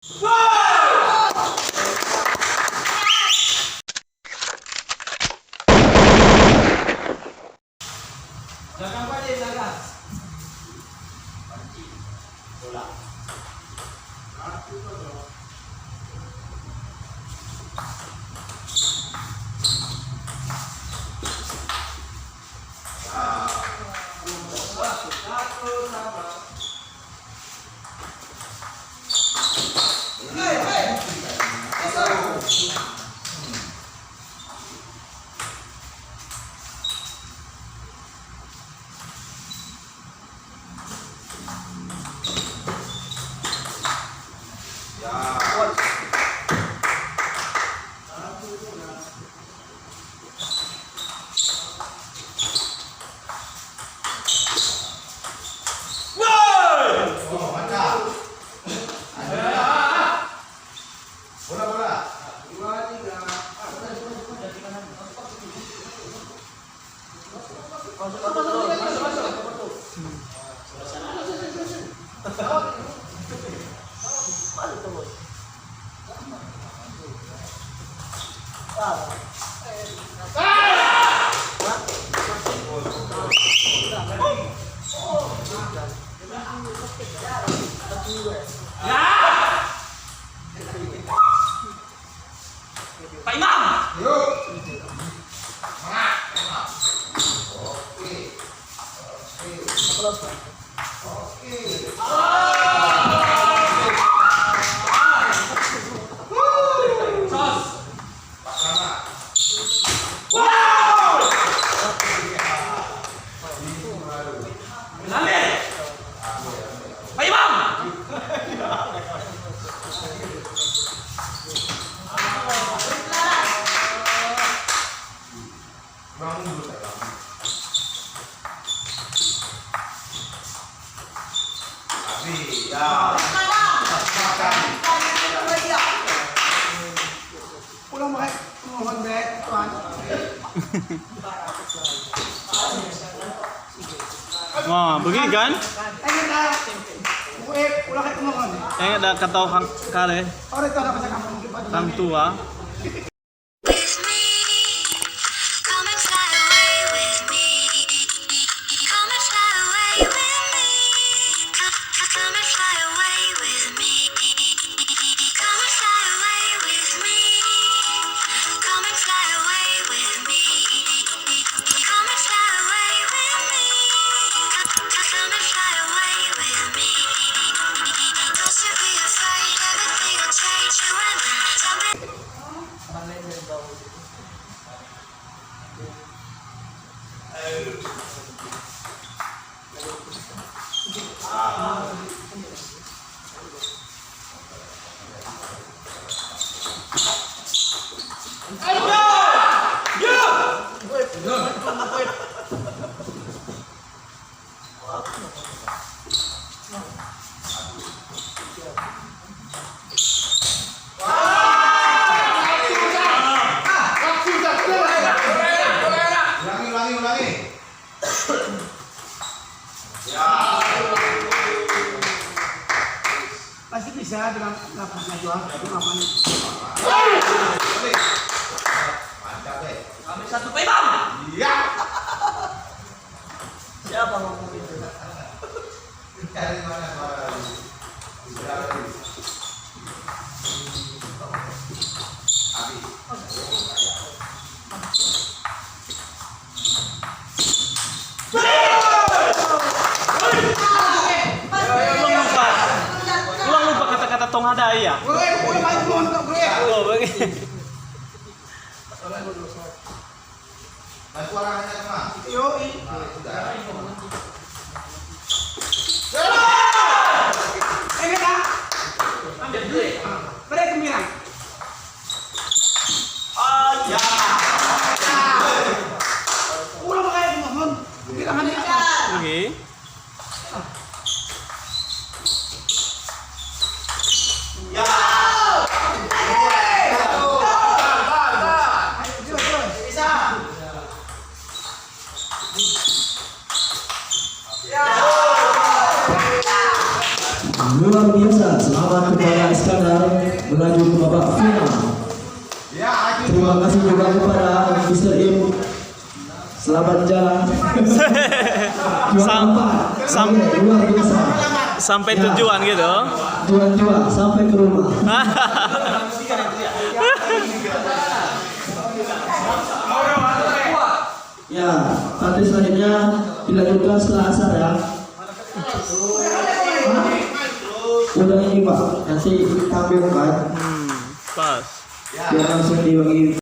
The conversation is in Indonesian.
Jaga Pak, jaga. Bola. Pak Imam. Yuk. Pulang baik, mohon baik, Tuhan. Wah, begini kan? Pulang kayak mohon. Ada kata orang kare, Orang itu ada pasal kampung kita. orang tua. Pasti bisa dengan lapasnya jual, itu namanya. Mantap deh. Kami satu Pak Imam. Iya. Siapa ngomong itu? Cari mana orang? Ulang lupa kata-kata tong ada ya. Gue baik mohon untuk gue. Oh, begini. Bantu orang aja mah. Yo, Sudah. kita ambil duit. Beri gembira. Oh ya. Pulang kayak mohon. Kita hanya Oke. Ya. Luar biasa, selamat kepada Iskandar. melaju ke babak final. Ya, ayo. Terima kasih juga kepada Mr. Im. Selamat jalan. Juara Sam- 4. sam- Oke, luar biasa. Sampai tujuan gitu. Juara sampai ke rumah. Ya, nanti selanjutnya dilanjutkan setelah asar ya. Udah ini Pak, nanti tampil kan, Pas. biar langsung dibagi.